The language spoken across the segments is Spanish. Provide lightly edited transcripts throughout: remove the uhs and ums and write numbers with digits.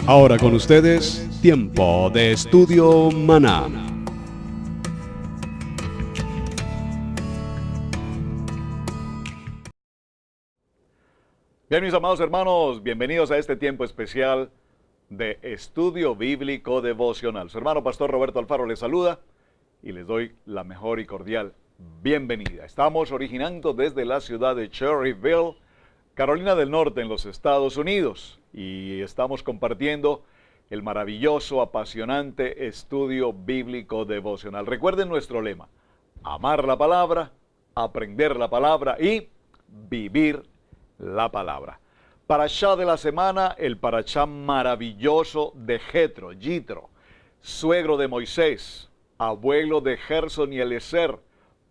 Ahora con ustedes, Tiempo de Estudio Maná. Bien, mis amados hermanos, bienvenidos a este tiempo especial de Estudio Bíblico Devocional. Su hermano Pastor Roberto Alfaro les saluda y les doy la mejor y cordial bienvenida. Estamos originando desde la ciudad de Cherryville, Carolina del Norte, en los Estados Unidos, y estamos compartiendo el maravilloso, apasionante estudio bíblico devocional. Recuerden nuestro lema: amar la palabra, aprender la palabra y vivir la palabra. Parashá de la semana, el parashá maravilloso de Jitro, suegro de Moisés, abuelo de Gerson y Eliezer,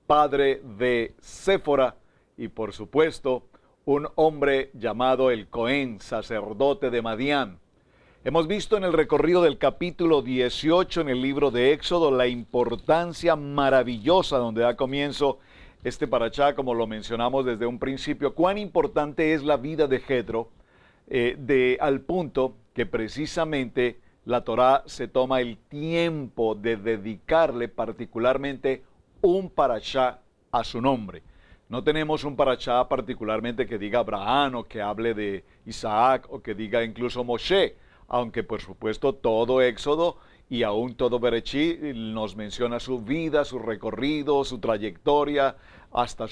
padre de Séfora y por supuesto un hombre llamado el Cohen, sacerdote de Madián. Hemos visto en el recorrido del capítulo 18 en el libro de Éxodo la importancia maravillosa donde da comienzo este parashá, como lo mencionamos desde un principio, cuán importante es la vida de Jetro, al punto que precisamente la Torá se toma el tiempo de dedicarle particularmente un parashá a su nombre. No tenemos un parashá particularmente que diga Abraham o que hable de Isaac o que diga incluso Moshe, aunque por supuesto todo Éxodo y aún todo Bereshit nos menciona su vida, su recorrido, su trayectoria hasta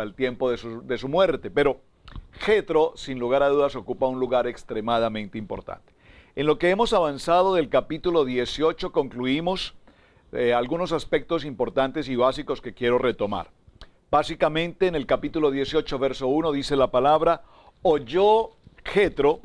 el tiempo de su muerte. Pero Jetro, sin lugar a dudas, ocupa un lugar extremadamente importante. En lo que hemos avanzado del capítulo 18 concluimos algunos aspectos importantes y básicos que quiero retomar. Básicamente en el capítulo 18, verso 1 dice la palabra: oyó Jetro,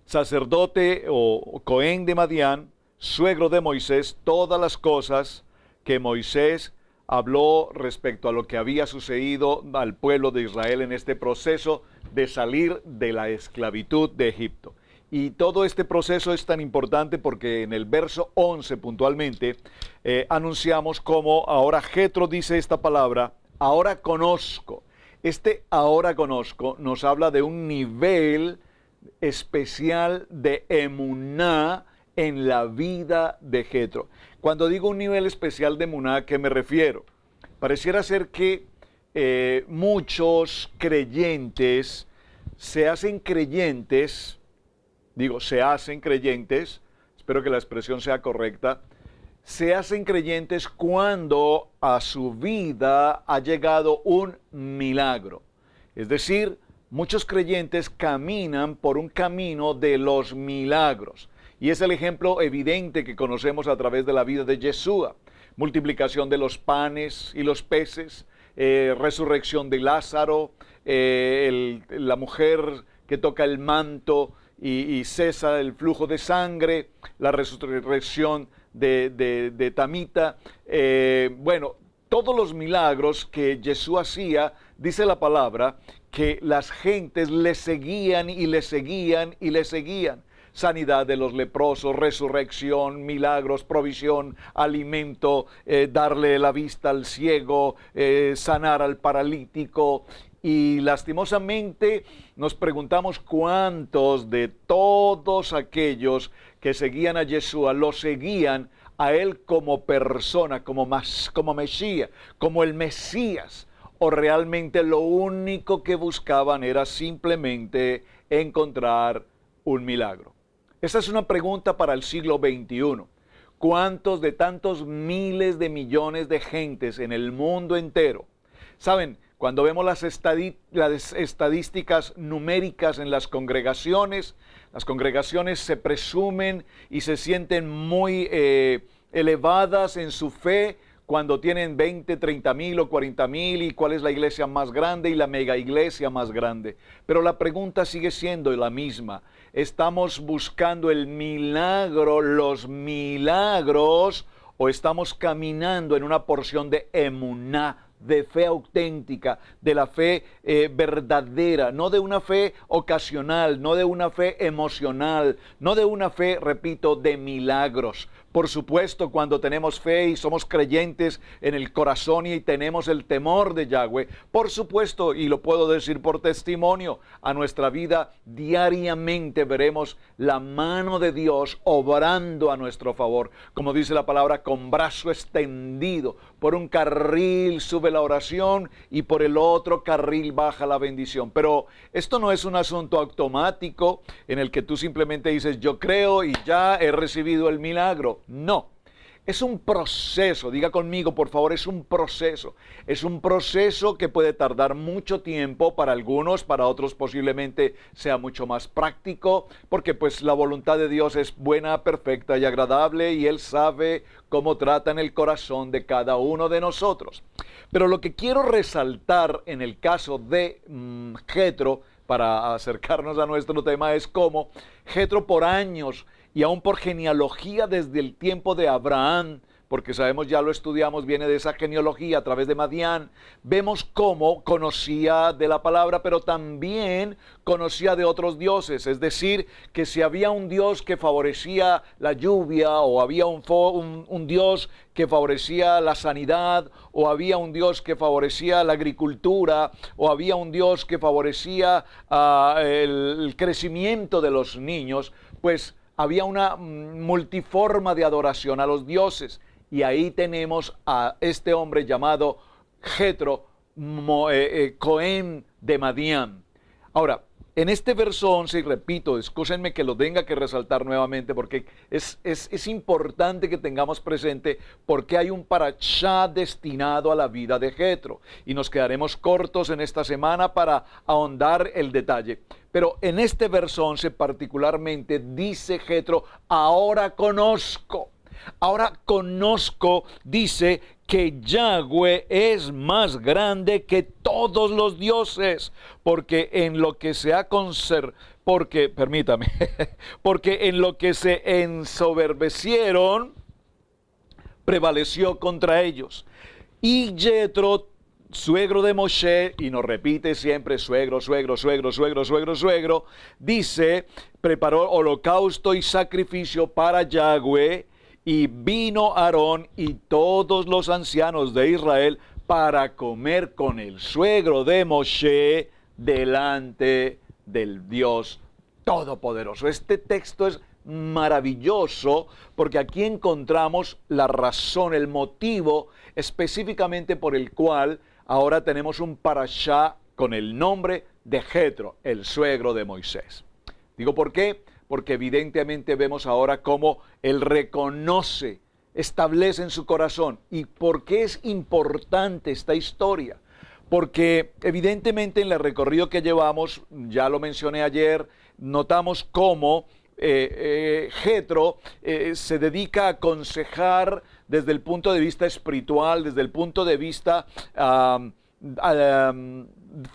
sacerdote o Cohen de Madián, suegro de Moisés, todas las cosas que Moisés habló respecto a lo que había sucedido al pueblo de Israel en este proceso de salir de la esclavitud de Egipto. Y todo este proceso es tan importante porque en el verso 11 puntualmente anunciamos cómo ahora Jetro dice esta palabra: ahora conozco. Este ahora conozco nos habla de un nivel especial de emuná en la vida de Jetro. Cuando digo un nivel especial de emuná, ¿a qué me refiero? Pareciera ser que muchos creyentes se hacen creyentes, espero que la expresión sea correcta, se hacen creyentes cuando a su vida ha llegado un milagro. Es decir, muchos creyentes caminan por un camino de los milagros. Y es el ejemplo evidente que conocemos a través de la vida de Yeshua. Multiplicación de los panes y los peces, resurrección de Lázaro, la mujer que toca el manto y cesa el flujo de sangre, la resurrección de Tamita. Todos los milagros que Jesús hacía, dice la palabra, que las gentes le seguían y le seguían y le seguían. Sanidad de los leprosos, resurrección, milagros, provisión, alimento, darle la vista al ciego, sanar al paralítico. Y lastimosamente nos preguntamos cuántos de todos aquellos que seguían a Yeshua lo seguían a él como persona, como Mesías, como el Mesías, o realmente lo único que buscaban era simplemente encontrar un milagro. Esa es una pregunta para el siglo XXI. ¿Cuántos de tantos miles de millones de gentes en el mundo entero? Saben, cuando vemos las estadísticas numéricas en las congregaciones se presumen y se sienten muy elevadas en su fe cuando tienen 20, 30 mil o 40 mil, y cuál es la iglesia más grande y la mega iglesia más grande. Pero la pregunta sigue siendo la misma. ¿Estamos buscando el milagro, los milagros, o estamos caminando en una porción de emuná, de fe auténtica, de la fe verdadera, no de una fe ocasional, no de una fe emocional, no de una fe, repito, de milagros? Por supuesto, cuando tenemos fe y somos creyentes en el corazón y tenemos el temor de Yahweh, por supuesto, y lo puedo decir por testimonio, a nuestra vida diariamente veremos la mano de Dios obrando a nuestro favor. Como dice la palabra, con brazo extendido. Por un carril sube la oración y por el otro carril baja la bendición. Pero esto no es un asunto automático en el que tú simplemente dices, yo creo y ya he recibido el milagro. No. Es un proceso, diga conmigo por favor, es un proceso. Es un proceso que puede tardar mucho tiempo para algunos, para otros posiblemente sea mucho más práctico, porque pues la voluntad de Dios es buena, perfecta y agradable y Él sabe cómo trata en el corazón de cada uno de nosotros. Pero lo que quiero resaltar en el caso de Jetro, para acercarnos a nuestro tema, es cómo Jetro por años y aún por genealogía desde el tiempo de Abraham, porque sabemos, ya lo estudiamos, viene de esa genealogía a través de Madián, vemos cómo conocía de la palabra, pero también conocía de otros dioses, es decir, que si había un dios que favorecía la lluvia, o había un dios que favorecía la sanidad, o había un dios que favorecía la agricultura, o había un dios que favorecía el crecimiento de los niños, pues había una multiforma de adoración a los dioses. Y ahí tenemos a este hombre llamado Jetro, Cohen de Madián. Ahora, en este verso 11, y repito, excúsenme que lo tenga que resaltar nuevamente, porque es importante que tengamos presente porque hay un parashá destinado a la vida de Jetro. Y nos quedaremos cortos en esta semana para ahondar el detalle. Pero en este verso 11 particularmente dice Jetro, ahora conozco, dice que Yahweh es más grande que todos los dioses, porque en lo que se ensoberbecieron, prevaleció contra ellos. Y Jetro, suegro de Moshe, y nos repite siempre suegro, dice, preparó holocausto y sacrificio para Yahweh, y vino Aarón y todos los ancianos de Israel para comer con el suegro de Moshe delante del Dios Todopoderoso. Este texto es maravilloso porque aquí encontramos la razón, el motivo específicamente por el cual ahora tenemos un parashá con el nombre de Jetro, el suegro de Moisés. Digo, ¿por qué? Porque evidentemente vemos ahora cómo él reconoce, establece en su corazón. ¿Y por qué es importante esta historia? Porque evidentemente en el recorrido que llevamos, ya lo mencioné ayer, notamos cómo Jetro se dedica a aconsejar desde el punto de vista espiritual, desde el punto de vista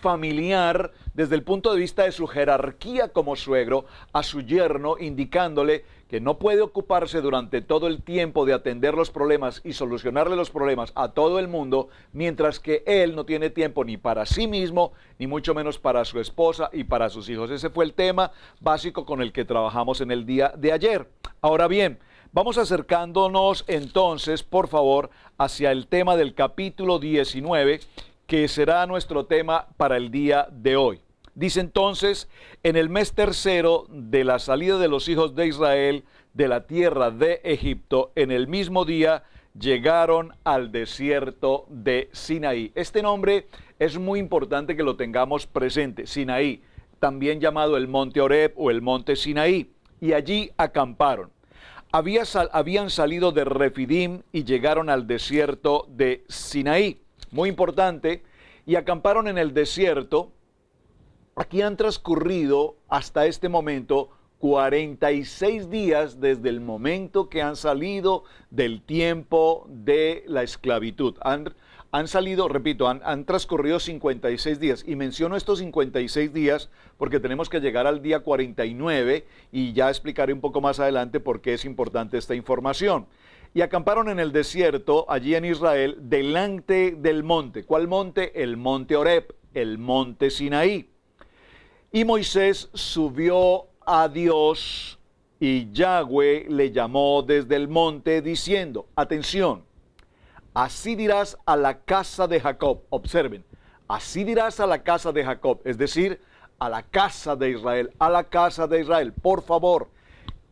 familiar, desde el punto de vista de su jerarquía como suegro, a su yerno, indicándole que no puede ocuparse durante todo el tiempo de atender los problemas y solucionarle los problemas a todo el mundo, mientras que él no tiene tiempo ni para sí mismo, ni mucho menos para su esposa y para sus hijos. Ese fue el tema básico con el que trabajamos en el día de ayer. Ahora bien, vamos acercándonos entonces, por favor, hacia el tema del capítulo 19, que será nuestro tema para el día de hoy. Dice entonces, en el mes tercero de la salida de los hijos de Israel de la tierra de Egipto, en el mismo día llegaron al desierto de Sinaí. Este nombre es muy importante que lo tengamos presente, Sinaí, también llamado el monte Horeb o el monte Sinaí, y allí acamparon. Habían salido de Refidim y llegaron al desierto de Sinaí. Muy importante, y acamparon en el desierto. Aquí han transcurrido hasta este momento 46 días desde el momento que han salido del tiempo de la esclavitud. Han salido, repito, han transcurrido 56 días. Y menciono estos 56 días porque tenemos que llegar al día 49 y ya explicaré un poco más adelante por qué es importante esta información. Y acamparon en el desierto, allí en Israel, delante del monte. ¿Cuál monte? El monte Horeb, el monte Sinaí. Y Moisés subió a Dios Y Yahweh le llamó desde el monte diciendo, atención, así dirás a la casa de Jacob. Observen, así dirás a la casa de Jacob, es decir, a la casa de Israel, a la casa de Israel. Por favor,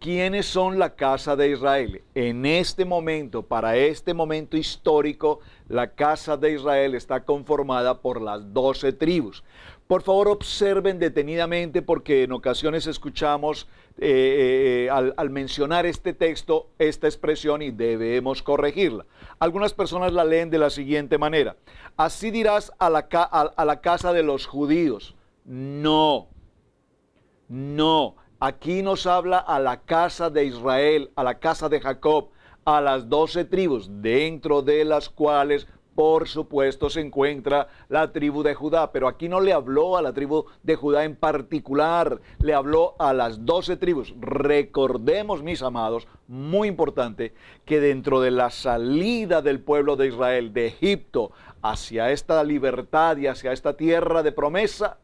¿quiénes son la casa de Israel? En este momento, para este momento histórico, la casa de Israel está conformada por las 12 tribus. Por favor, observen detenidamente porque en ocasiones escuchamos al mencionar este texto, esta expresión y debemos corregirla. Algunas personas la leen de la siguiente manera. Así dirás a la casa de los judíos. No, no. Aquí nos habla a la casa de Israel, a la casa de Jacob, a las 12 tribus, dentro de las cuales, por supuesto, se encuentra la tribu de Judá. Pero aquí no le habló a la tribu de Judá en particular, le habló a las 12 tribus. Recordemos, mis amados, muy importante, que dentro de la salida del pueblo de Israel de Egipto hacia esta libertad y hacia esta tierra de promesa,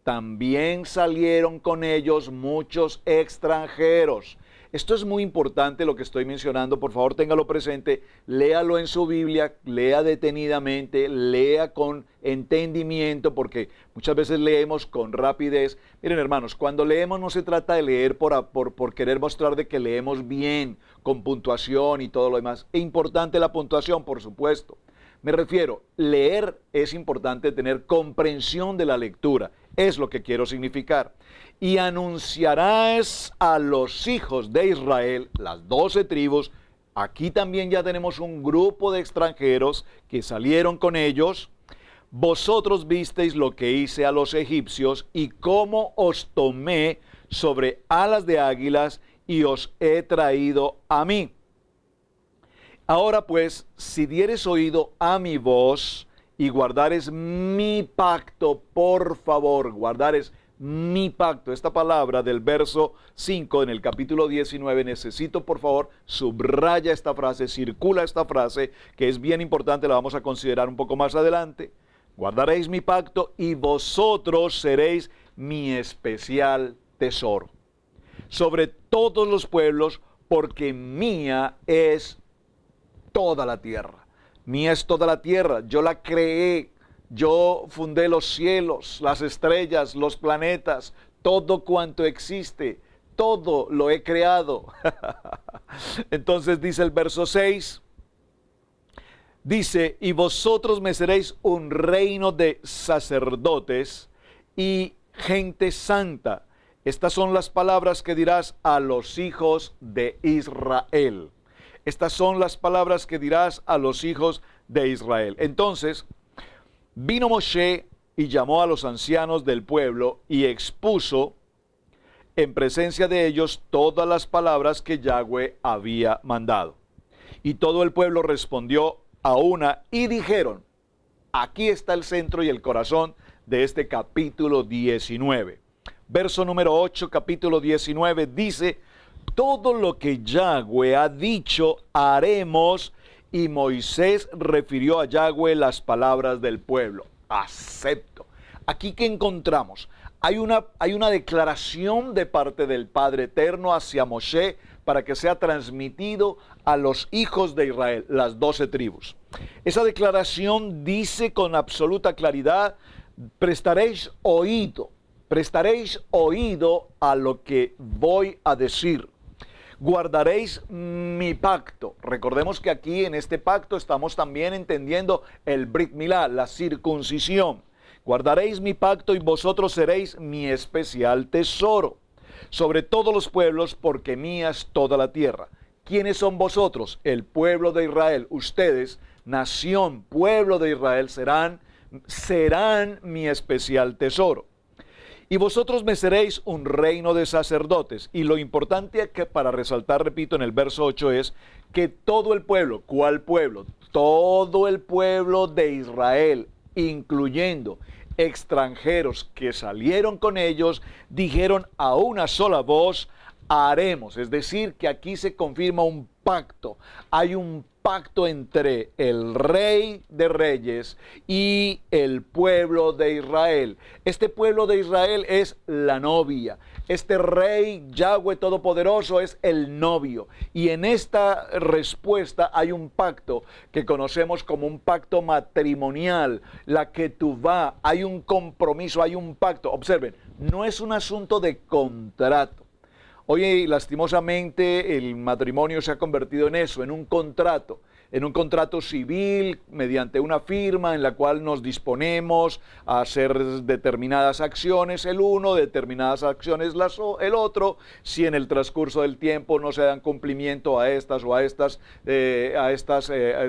también salieron con ellos muchos extranjeros. Esto es muy importante lo que estoy mencionando, por favor téngalo presente, léalo en su Biblia, lea detenidamente, lea con entendimiento, porque muchas veces leemos con rapidez. Miren hermanos, cuando leemos no se trata de leer por querer mostrar de que leemos bien, con puntuación y todo lo demás. Es importante la puntuación, por supuesto. Me refiero, leer es importante tener comprensión de la lectura, es lo que quiero significar. Y anunciarás a los hijos de Israel, las 12 tribus, aquí también ya tenemos un grupo de extranjeros que salieron con ellos. Vosotros visteis lo que hice a los egipcios y cómo os tomé sobre alas de águilas y os he traído a mí. Ahora pues, si dieres oído a mi voz y guardares mi pacto, por favor, guardares mi pacto. Esta palabra del verso 5 en el capítulo 19, necesito por favor, subraya esta frase, circula esta frase, que es bien importante, la vamos a considerar un poco más adelante. Guardaréis mi pacto y vosotros seréis mi especial tesoro sobre todos los pueblos, porque mía es toda la tierra. Mía es toda la tierra, yo la creé, yo fundé los cielos, las estrellas, los planetas, todo cuanto existe, todo lo he creado. Entonces dice el verso 6, dice, y vosotros me seréis un reino de sacerdotes y gente santa. Estas son las palabras que dirás a los hijos de Israel. Estas son las palabras que dirás a los hijos de Israel. Entonces, vino Moshe y llamó a los ancianos del pueblo y expuso en presencia de ellos todas las palabras que Yahweh había mandado. Y todo el pueblo respondió a una y dijeron, aquí está el centro y el corazón de este capítulo 19. Verso número 8, capítulo 19, dice, todo lo que Yahweh ha dicho haremos. Y Moisés refirió a Yahweh las palabras del pueblo. Acepto. Aquí que encontramos, hay una declaración de parte del Padre Eterno hacia Moshe para que sea transmitido a los hijos de Israel, las 12 tribus. Esa declaración dice con absoluta claridad, prestaréis oído a lo que voy a decir. Guardaréis mi pacto. Recordemos que aquí en este pacto estamos también entendiendo el Brit Milá, la circuncisión. Guardaréis mi pacto y vosotros seréis mi especial tesoro sobre todos los pueblos, porque mía es toda la tierra. ¿Quiénes son vosotros? El pueblo de Israel. Ustedes, nación, pueblo de Israel, serán mi especial tesoro. Y vosotros me seréis un reino de sacerdotes. Y lo importante que para resaltar, repito, en el verso 8 es que todo el pueblo, ¿cuál pueblo? Todo el pueblo de Israel, incluyendo extranjeros que salieron con ellos, dijeron a una sola voz, haremos. Es decir, que aquí se confirma un pacto. Hay un pacto pacto entre el Rey de Reyes y el pueblo de Israel. Este pueblo de Israel es la novia. Este Rey Yahweh Todopoderoso es el novio. Y en esta respuesta hay un pacto que conocemos como un pacto matrimonial. La ketuvá, hay un compromiso, hay un pacto. Observen, no es un asunto de contrato. Hoy, lastimosamente, el matrimonio se ha convertido en eso, en un contrato civil, mediante una firma en la cual nos disponemos a hacer determinadas acciones el uno, determinadas acciones el otro. Si en el transcurso del tiempo no se dan cumplimiento a estas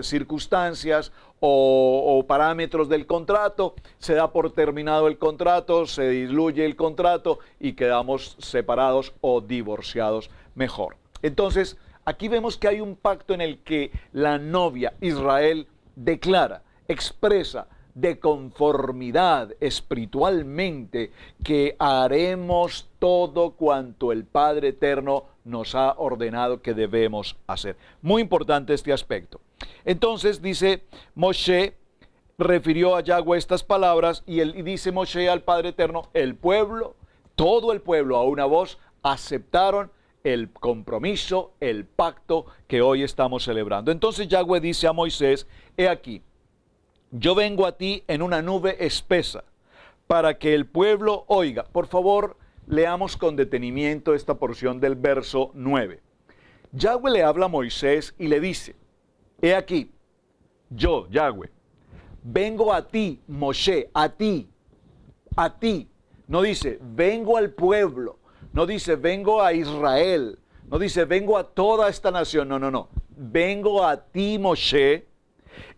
circunstancias o parámetros del contrato, se da por terminado el contrato, se diluye el contrato y quedamos separados o divorciados mejor. Entonces, aquí vemos que hay un pacto en el que la novia Israel declara, expresa de conformidad espiritualmente que haremos todo cuanto el Padre Eterno nos ha ordenado que debemos hacer. Muy importante este aspecto. Entonces dice Moshe, refirió a Yahweh estas palabras y dice Moshe al Padre Eterno, el pueblo, todo el pueblo a una voz aceptaron el compromiso, el pacto que hoy estamos celebrando. Entonces Yahweh dice a Moisés, he aquí, yo vengo a ti en una nube espesa para que el pueblo oiga. Por favor, leamos con detenimiento esta porción del verso 9. Yahweh le habla a Moisés y le dice, he aquí, yo, Yahweh, vengo a ti, Moshe, a ti. No dice, vengo al pueblo. No dice, vengo a Israel. No dice, vengo a toda esta nación. No. Vengo a ti, Moshe,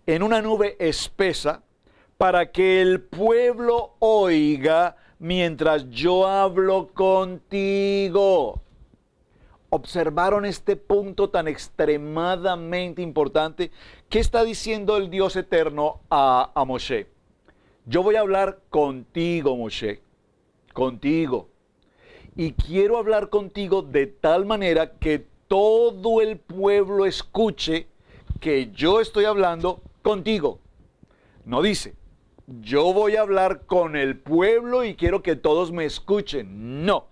en una nube espesa, para que el pueblo oiga mientras yo hablo contigo. ¿Observaron este punto tan extremadamente importante? ¿Qué está diciendo el Dios eterno a Moshe? Yo voy a hablar contigo, Moshe, contigo. Y quiero hablar contigo de tal manera que todo el pueblo escuche que yo estoy hablando contigo. No dice, yo voy a hablar con el pueblo y quiero que todos me escuchen. No,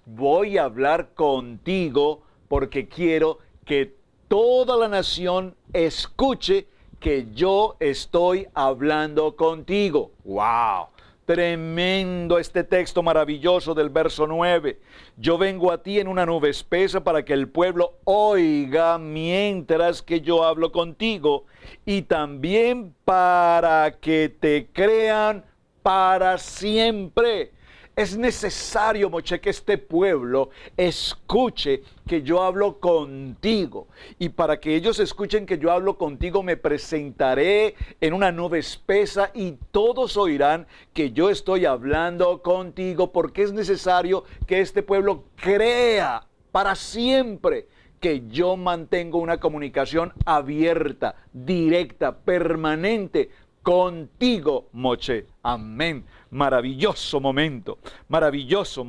voy a hablar contigo porque quiero que toda la nación escuche que yo estoy hablando contigo. ¡Wow! Tremendo este texto maravilloso del verso 9. Yo vengo a ti en una nube espesa para que el pueblo oiga mientras que yo hablo contigo y también para que te crean para siempre. Es necesario, Moshe, que este pueblo escuche que yo hablo contigo. Y para que ellos escuchen que yo hablo contigo, me presentaré en una nube espesa y todos oirán que yo estoy hablando contigo, porque es necesario que este pueblo crea para siempre que yo mantengo una comunicación abierta, directa, permanente contigo, Moshe. Amén. Maravilloso momento, maravilloso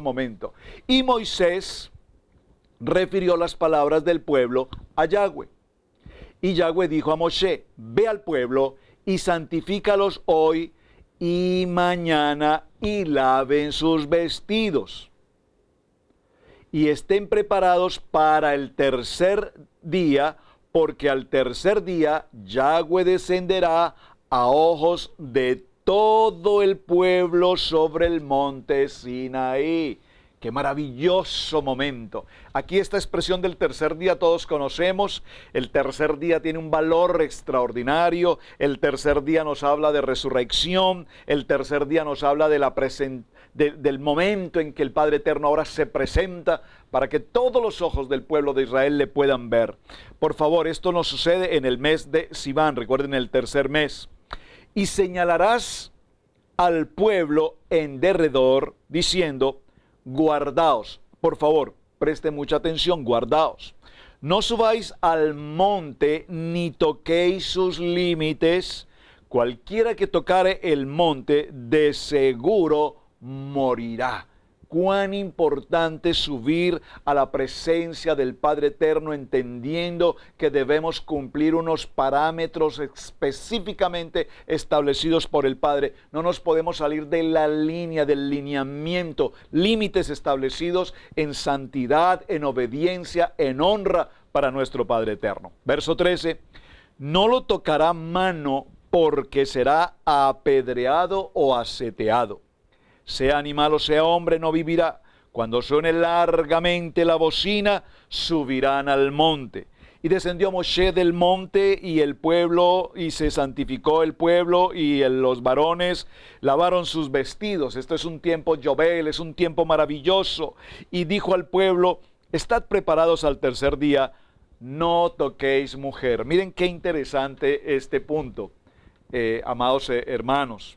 momento. Y Moisés refirió las palabras del pueblo a Yahweh. Y Yahweh dijo a Moshe, ve al pueblo y santifícalos hoy y mañana y laven sus vestidos. Y estén preparados para el tercer día, porque al tercer día Yahweh descenderá a ojos de todo el pueblo sobre el monte Sinaí. ¡Qué maravilloso momento! Aquí esta expresión del tercer día todos conocemos. El tercer día tiene un valor extraordinario. El tercer día nos habla de resurrección. El tercer día nos habla de del momento en que el Padre Eterno ahora se presenta para que todos los ojos del pueblo de Israel le puedan ver. Por favor, esto nos sucede en el mes de Sivan. Recuerden, el tercer mes. Y señalarás al pueblo en derredor, diciendo, guardaos. Por favor, presten mucha atención, guardaos. No subáis al monte, ni toquéis sus límites. Cualquiera que tocare el monte, de seguro morirá. cuán importante subir a la presencia del Padre Eterno, entendiendo que debemos cumplir unos parámetros específicamente establecidos por el Padre. No nos podemos salir de la línea, del lineamiento, límites establecidos en santidad, en obediencia, en honra para nuestro Padre Eterno. Verso 13, no lo tocará mano porque será apedreado o aseteado. Sea animal o sea hombre, no vivirá. Cuando suene largamente la bocina, subirán al monte. Y descendió Moshe del monte y el pueblo, y se santificó el pueblo, y los varones lavaron sus vestidos. Esto es un tiempo Yobel, es un tiempo maravilloso. Y dijo al pueblo, estad preparados al tercer día, no toquéis mujer. Miren qué interesante este punto, amados hermanos.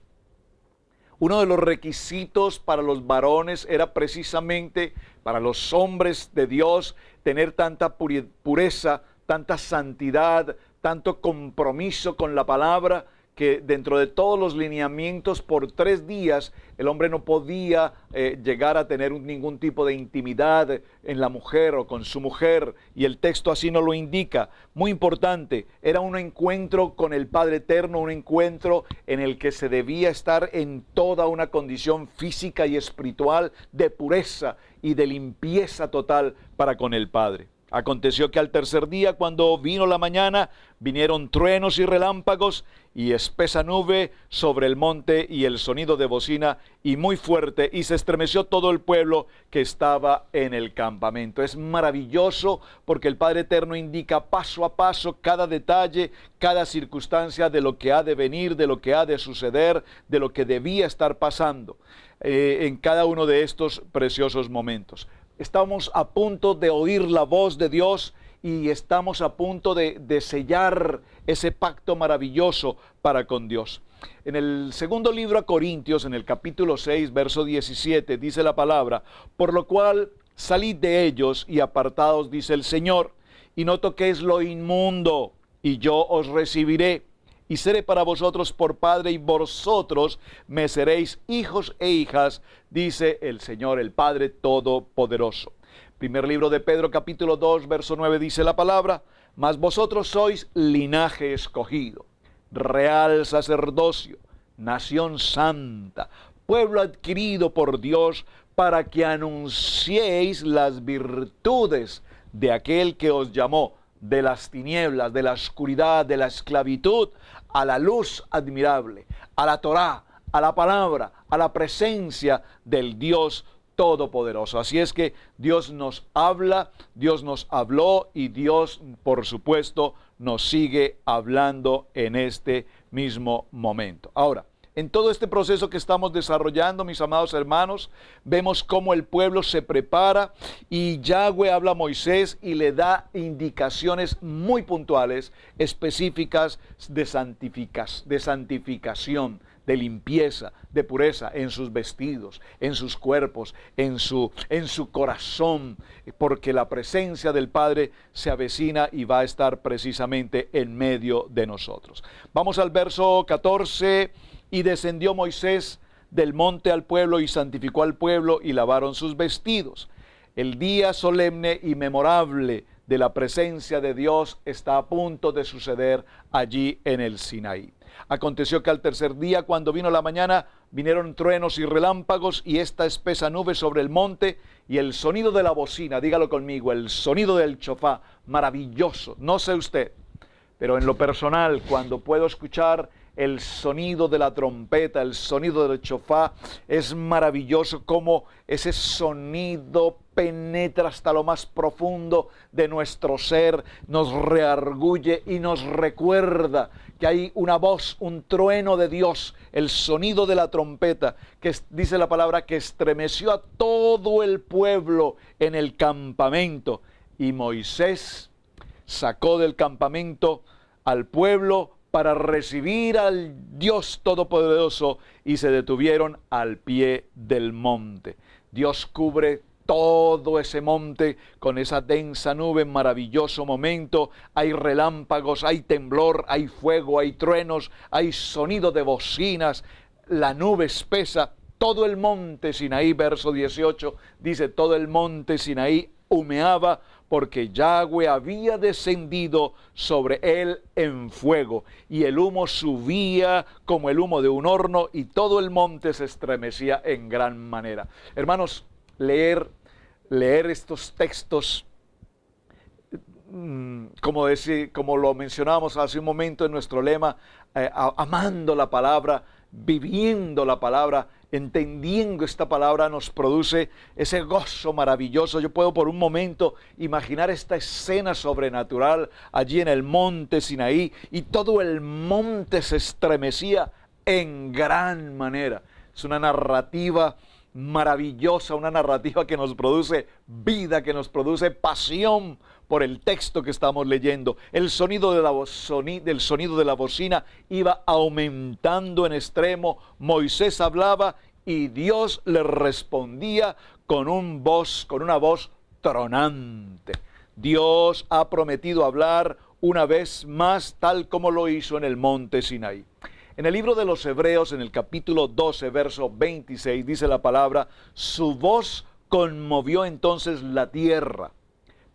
Uno de los requisitos para los varones era precisamente para los hombres de Dios tener tanta pureza, tanta santidad, tanto compromiso con la palabra, que dentro de todos los lineamientos por 3 días el hombre no podía llegar a tener ningún tipo de intimidad en la mujer o con su mujer, y el texto así nos lo indica. Muy importante, era un encuentro con el Padre Eterno, un encuentro en el que se debía estar en toda una condición física y espiritual de pureza y de limpieza total para con el Padre. Aconteció que al tercer día, cuando vino la mañana, vinieron truenos y relámpagos y espesa nube sobre el monte y el sonido de bocina y muy fuerte, y se estremeció todo el pueblo que estaba en el campamento. Es maravilloso porque el Padre Eterno indica paso a paso cada detalle, cada circunstancia de lo que ha de venir, de lo que ha de suceder, de lo que debía estar pasando en cada uno de estos preciosos momentos. Estamos a punto de oír la voz de Dios y estamos a punto de sellar ese pacto maravilloso para con Dios. En el segundo libro a Corintios, en el capítulo 6, verso 17, dice la palabra, por lo cual salid de ellos y apartaos, dice el Señor, y no toquéis lo inmundo, y yo os recibiré, y seré para vosotros por Padre, y vosotros me seréis hijos e hijas, dice el Señor, el Padre Todopoderoso. Primer libro de Pedro, capítulo 2, verso 9, dice la palabra, mas vosotros sois linaje escogido, real sacerdocio, nación santa, pueblo adquirido por Dios, para que anunciéis las virtudes de aquel que os llamó de las tinieblas, de la oscuridad, de la esclavitud, a la luz admirable, a la Torá, a la palabra, a la presencia del Dios Todopoderoso. Así es que Dios nos habla, Dios nos habló y Dios, por supuesto, nos sigue hablando en este mismo momento. Ahora, en todo este proceso que estamos desarrollando, mis amados hermanos, vemos cómo el pueblo se prepara y Yahweh habla a Moisés y le da indicaciones muy puntuales, específicas de santificación, de limpieza, de pureza en sus vestidos, en sus cuerpos, en su corazón, porque la presencia del Padre se avecina y va a estar precisamente en medio de nosotros. Vamos al verso 14. Y descendió Moisés del monte al pueblo y santificó al pueblo y lavaron sus vestidos. El día solemne y memorable de la presencia de Dios está a punto de suceder allí en el Sinaí. Aconteció que al tercer día, cuando vino la mañana, vinieron truenos y relámpagos y esta espesa nube sobre el monte y el sonido de la bocina, dígalo conmigo, el sonido del chofá, maravilloso. No sé usted, pero en lo personal, cuando puedo escuchar el sonido de la trompeta, el sonido del chofá, es maravilloso como ese sonido penetra hasta lo más profundo de nuestro ser, nos reargulle y nos recuerda que hay una voz, un trueno de Dios, el sonido de la trompeta, que dice la palabra que estremeció a todo el pueblo en el campamento. Y Moisés sacó del campamento al pueblo para recibir al Dios Todopoderoso y se detuvieron al pie del monte. Dios cubre todo ese monte con esa densa nube, maravilloso momento. Hay relámpagos, hay temblor, hay fuego, hay truenos, hay sonido de bocinas, la nube espesa. todo el monte Sinaí, verso 18, dice, todo el monte Sinaí humeaba porque Yahweh había descendido sobre él en fuego, y el humo subía como el humo de un horno, y todo el monte se estremecía en gran manera. Hermanos, leer estos textos, como lo mencionábamos hace un momento en nuestro lema, amando la palabra, viviendo la palabra, entendiendo esta palabra, nos produce ese gozo maravilloso. Yo puedo por un momento imaginar esta escena sobrenatural allí en el monte Sinaí, y todo el monte se estremecía en gran manera. Es una narrativa maravillosa, una narrativa que nos produce vida, que nos produce pasión por el texto que estamos leyendo. El sonido del sonido de la bocina iba aumentando en extremo. Moisés hablaba y Dios le respondía con una voz tronante. Dios ha prometido hablar una vez más, tal como lo hizo en el monte Sinaí. En el libro de los Hebreos, en el capítulo 12, verso 26, dice la palabra: su voz conmovió entonces la tierra,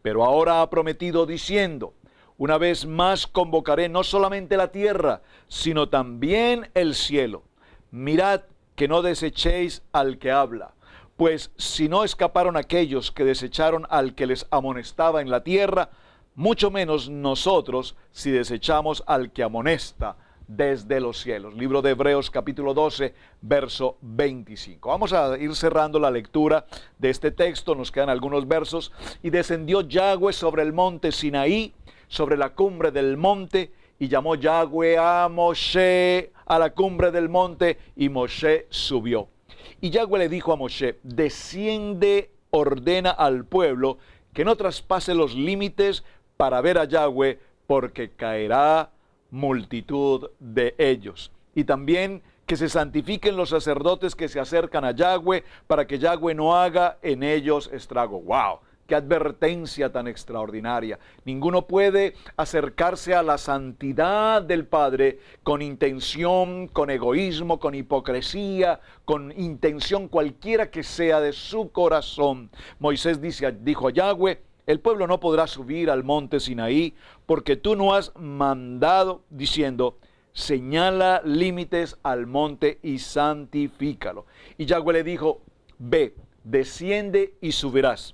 pero ahora ha prometido diciendo: una vez más convocaré no solamente la tierra, sino también el cielo. Mirad que no desechéis al que habla, pues si no escaparon aquellos que desecharon al que les amonestaba en la tierra, mucho menos nosotros si desechamos al que amonesta desde los cielos. Libro de Hebreos capítulo 12, verso 25. Vamos a ir cerrando la lectura de este texto, nos quedan algunos versos. Y descendió Yahweh sobre el monte Sinaí, sobre la cumbre del monte, y llamó Yahweh a Moshe a la cumbre del monte, y Moshe subió. Y Yahweh le dijo a Moshe: desciende, ordena al pueblo que no traspase los límites para ver a Yahweh, porque caerá multitud de ellos. Y también que se santifiquen los sacerdotes que se acercan a Yahweh, para que Yahweh no haga en ellos estrago. ¡Wow! ¡Qué advertencia tan extraordinaria! Ninguno puede acercarse a la santidad del Padre con intención, con egoísmo, con hipocresía, con intención cualquiera que sea de su corazón. Moisés dijo a Yahweh: el pueblo no podrá subir al monte Sinaí, porque tú no has mandado, diciendo: señala límites al monte y santifícalo. Y Yahweh le dijo: ve, desciende y subirás,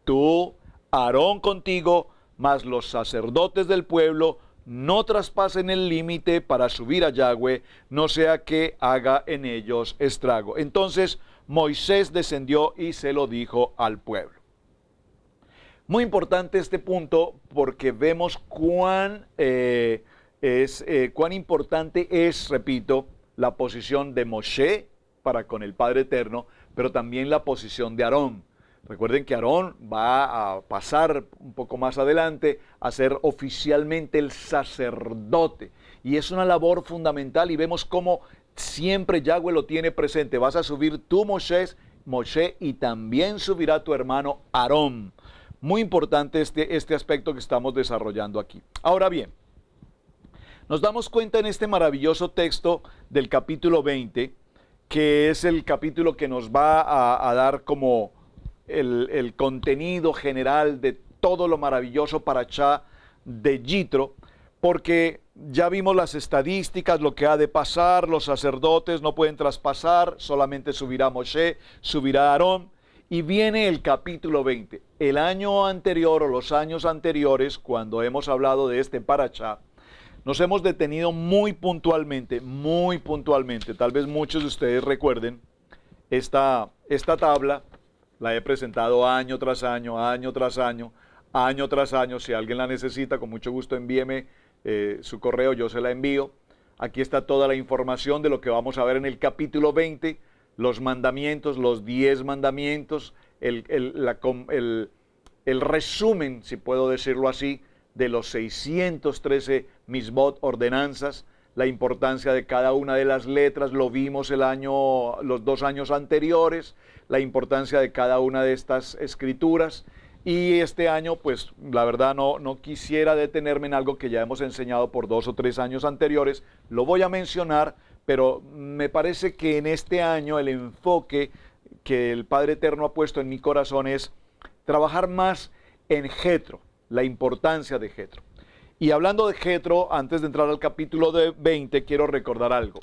tú, Aarón contigo, mas los sacerdotes del pueblo no traspasen el límite para subir a Yahweh, no sea que haga en ellos estrago. Entonces Moisés descendió y se lo dijo al pueblo. Muy importante este punto, porque vemos cuán importante es, repito, la posición de Moshe para con el Padre Eterno, pero también la posición de Aarón. Recuerden que Aarón va a pasar un poco más adelante a ser oficialmente el sacerdote, y es una labor fundamental, y vemos cómo siempre Yahweh lo tiene presente. Vas a subir tú, Moshe, y también subirá tu hermano Aarón. Muy importante este aspecto que estamos desarrollando aquí. Ahora bien, nos damos cuenta en este maravilloso texto del capítulo 20, que es el capítulo que nos va a dar como el contenido general de todo lo maravilloso parashá de Yitro, porque ya vimos las estadísticas, lo que ha de pasar. Los sacerdotes no pueden traspasar, solamente subirá Moshe, subirá Aarón. Y viene el capítulo 20. El año anterior o los años anteriores, cuando hemos hablado de este parashá, nos hemos detenido muy puntualmente, tal vez muchos de ustedes recuerden, esta tabla la he presentado año tras año. Si alguien la necesita, con mucho gusto envíeme su correo, yo se la envío. Aquí está toda la información de lo que vamos a ver en el capítulo 20, los mandamientos, los 10 mandamientos, el resumen, si puedo decirlo así, de los 613 misbot, ordenanzas, la importancia de cada una de las letras, lo vimos los 2 años anteriores, la importancia de cada una de estas escrituras. Y este año, pues la verdad no quisiera detenerme en algo que ya hemos enseñado por 2 o 3 años anteriores. Lo voy a mencionar, pero me parece que en este año el enfoque que el Padre Eterno ha puesto en mi corazón es trabajar más en Jetro, la importancia de Jetro. Y hablando de Jetro, antes de entrar al capítulo 20, quiero recordar algo.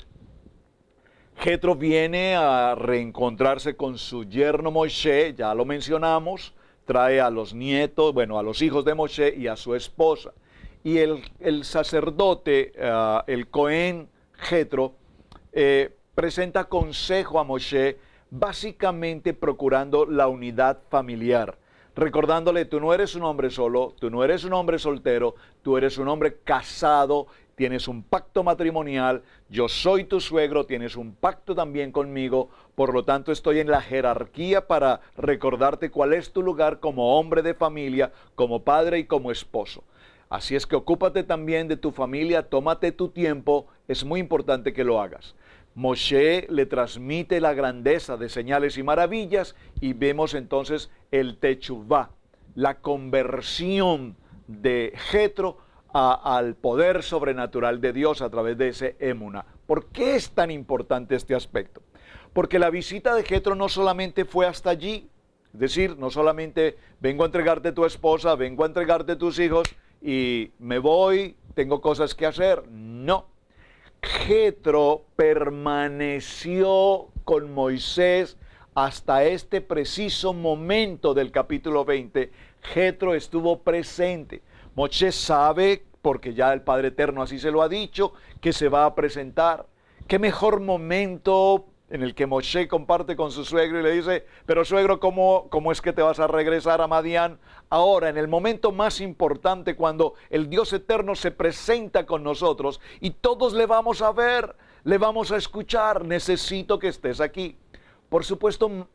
Jetro viene a reencontrarse con su yerno Moshe, ya lo mencionamos, trae a los nietos, bueno, a los hijos de Moshe y a su esposa. Y el sacerdote, el Cohen Jetro, presenta consejo a Moshe, básicamente procurando la unidad familiar, recordándole, tú no eres un hombre solo, tú no eres un hombre soltero, tú eres un hombre casado, tienes un pacto matrimonial, yo soy tu suegro, tienes un pacto también conmigo, por lo tanto estoy en la jerarquía para recordarte cuál es tu lugar como hombre de familia, como padre y como esposo. Así es que ocúpate también de tu familia, tómate tu tiempo, es muy importante que lo hagas. Moshe le transmite la grandeza de señales y maravillas y vemos entonces el techuvá, la conversión de Jetro al poder sobrenatural de Dios a través de ese émuna. ¿Por qué es tan importante este aspecto? Porque la visita de Jetro no solamente fue hasta allí, es decir, no solamente vengo a entregarte tu esposa, vengo a entregarte tus hijos y me voy, tengo cosas que hacer. No. Jetro permaneció con Moisés hasta este preciso momento del capítulo 20. Jetro estuvo presente. Moshe sabe, porque ya el Padre Eterno así se lo ha dicho, que se va a presentar. ¿Qué mejor momento en el que Moshe comparte con su suegro y le dice, pero suegro, ¿cómo es que te vas a regresar a Madián? Ahora, en el momento más importante, cuando el Dios Eterno se presenta con nosotros y todos le vamos a ver, le vamos a escuchar, necesito que estés aquí. Por supuesto,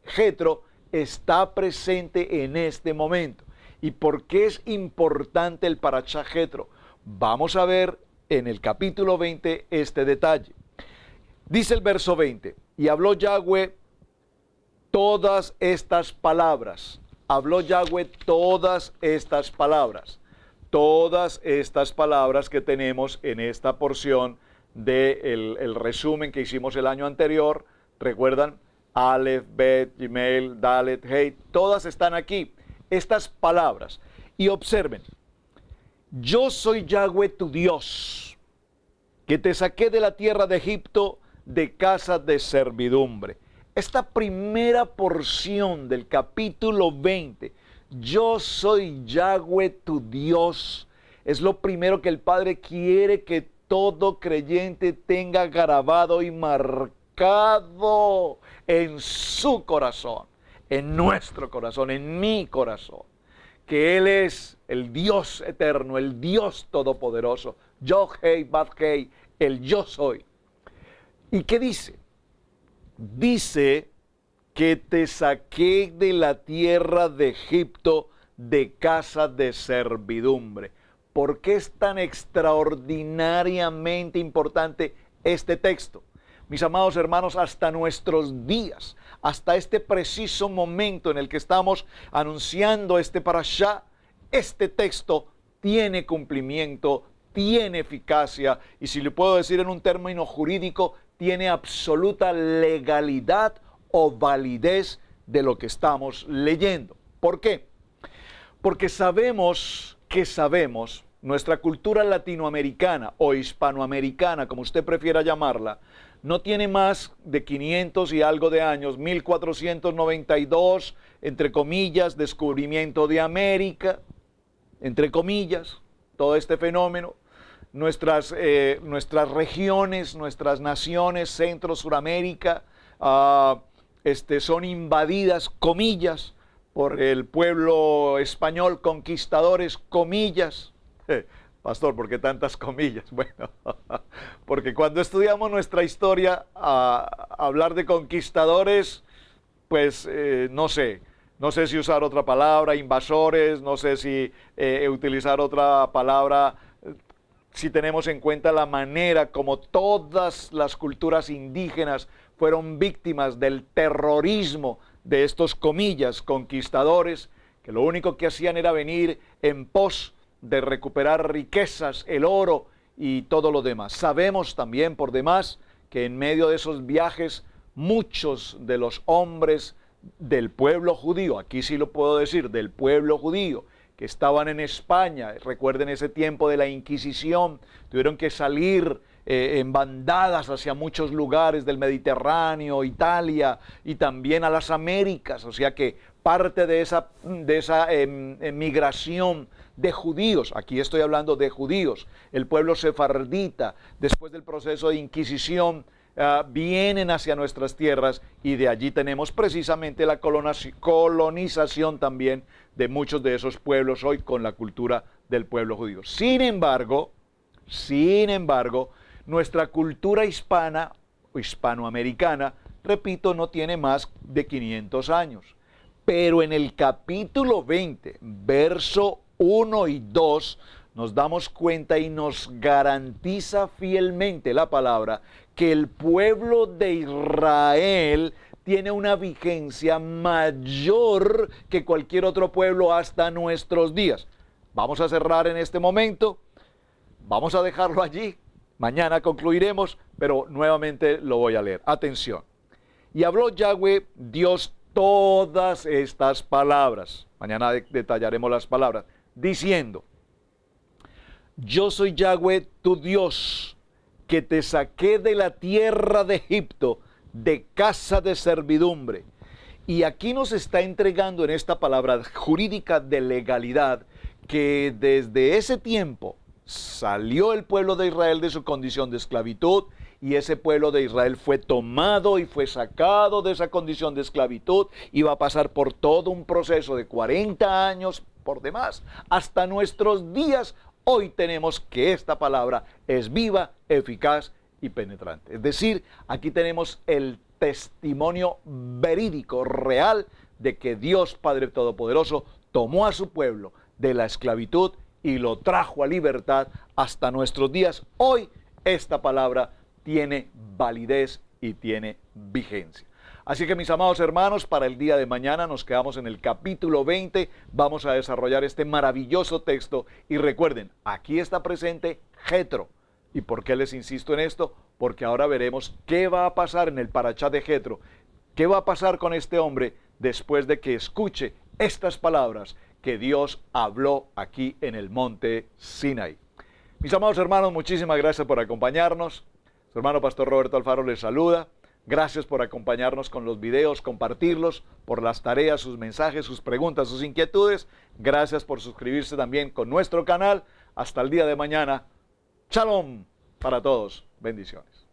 Jetro está presente en este momento. ¿Y por qué es importante el Parashá Jetro? Vamos a ver en el capítulo 20 este detalle. Dice el verso 20, y habló Yahweh todas estas palabras. Habló Yahweh todas estas palabras. Todas estas palabras que tenemos en esta porción del resumen que hicimos el año anterior. ¿Recuerdan? Aleph, Bet, Gimel, Dalet, Hey. Todas están aquí. Estas palabras. Y observen. Yo soy Yahweh tu Dios, que te saqué de la tierra de Egipto, de casa de servidumbre. Esta primera porción del capítulo 20, yo soy Yahweh tu Dios, es lo primero que el Padre quiere que todo creyente tenga grabado y marcado en su corazón, en nuestro corazón, en mi corazón, que Él es el Dios eterno, el Dios todopoderoso, Yod-Hei, Vav-Hei, el yo soy. ¿Y qué dice? Dice que te saqué de la tierra de Egipto, de casa de servidumbre. ¿Por qué es tan extraordinariamente importante este texto? Mis amados hermanos, hasta nuestros días, hasta este preciso momento en el que estamos anunciando este parashá, este texto tiene cumplimiento, tiene eficacia y, si le puedo decir en un término jurídico, tiene absoluta legalidad o validez de lo que estamos leyendo. ¿Por qué? Porque sabemos, nuestra cultura latinoamericana o hispanoamericana, como usted prefiera llamarla, no tiene más de 500 y algo de años, 1492, entre comillas, descubrimiento de América, entre comillas, todo este fenómeno. Nuestras regiones, nuestras naciones, Centro, Suramérica, son invadidas, comillas, por el pueblo español, conquistadores, comillas. Pastor, ¿por qué tantas comillas? Bueno, porque cuando estudiamos nuestra historia, hablar de conquistadores, pues no sé si usar otra palabra, invasores, no sé si utilizar otra palabra, si tenemos en cuenta la manera como todas las culturas indígenas fueron víctimas del terrorismo de estos, comillas, conquistadores, que lo único que hacían era venir en pos de recuperar riquezas, el oro y todo lo demás. Sabemos también por demás que en medio de esos viajes muchos de los hombres del pueblo judío, aquí sí lo puedo decir, del pueblo judío, que estaban en España, recuerden ese tiempo de la Inquisición, tuvieron que salir en bandadas hacia muchos lugares del Mediterráneo, Italia y también a las Américas, o sea que parte de esa migración de judíos, aquí estoy hablando de judíos, el pueblo sefardita, después del proceso de Inquisición, vienen hacia nuestras tierras y de allí tenemos precisamente la colonización también de muchos de esos pueblos hoy con la cultura del pueblo judío. Sin embargo, nuestra cultura hispana o hispanoamericana, repito, no tiene más de 500 años. Pero en el capítulo 20, verso 1 y 2, nos damos cuenta y nos garantiza fielmente la palabra que el pueblo de Israel tiene una vigencia mayor que cualquier otro pueblo hasta nuestros días. Vamos a cerrar en este momento, vamos a dejarlo allí, mañana concluiremos, pero nuevamente lo voy a leer. Atención. Y habló Yahweh Dios todas estas palabras, mañana detallaremos las palabras, diciendo: yo soy Yahweh tu Dios, que te saqué de la tierra de Egipto, de casa de servidumbre. Y aquí nos está entregando en esta palabra jurídica de legalidad que desde ese tiempo salió el pueblo de Israel de su condición de esclavitud y ese pueblo de Israel fue tomado y fue sacado de esa condición de esclavitud y va a pasar por todo un proceso de 40 años por demás hasta nuestros días. Hoy tenemos que esta palabra es viva, eficaz y penetrante. Es decir, aquí tenemos el testimonio verídico, real, de que Dios Padre Todopoderoso tomó a su pueblo de la esclavitud y lo trajo a libertad hasta nuestros días. Hoy esta palabra tiene validez y tiene vigencia. Así que mis amados hermanos, para el día de mañana nos quedamos en el capítulo 20, vamos a desarrollar este maravilloso texto y recuerden, aquí está presente Jetro. ¿Y por qué les insisto en esto? Porque ahora veremos qué va a pasar en el parashá de Jetro, qué va a pasar con este hombre después de que escuche estas palabras que Dios habló aquí en el monte Sinaí. Mis amados hermanos, muchísimas gracias por acompañarnos. Su hermano Pastor Roberto Alfaro les saluda. Gracias por acompañarnos con los videos, compartirlos, por las tareas, sus mensajes, sus preguntas, sus inquietudes. Gracias por suscribirse también con nuestro canal. Hasta el día de mañana. Shalom para todos. Bendiciones.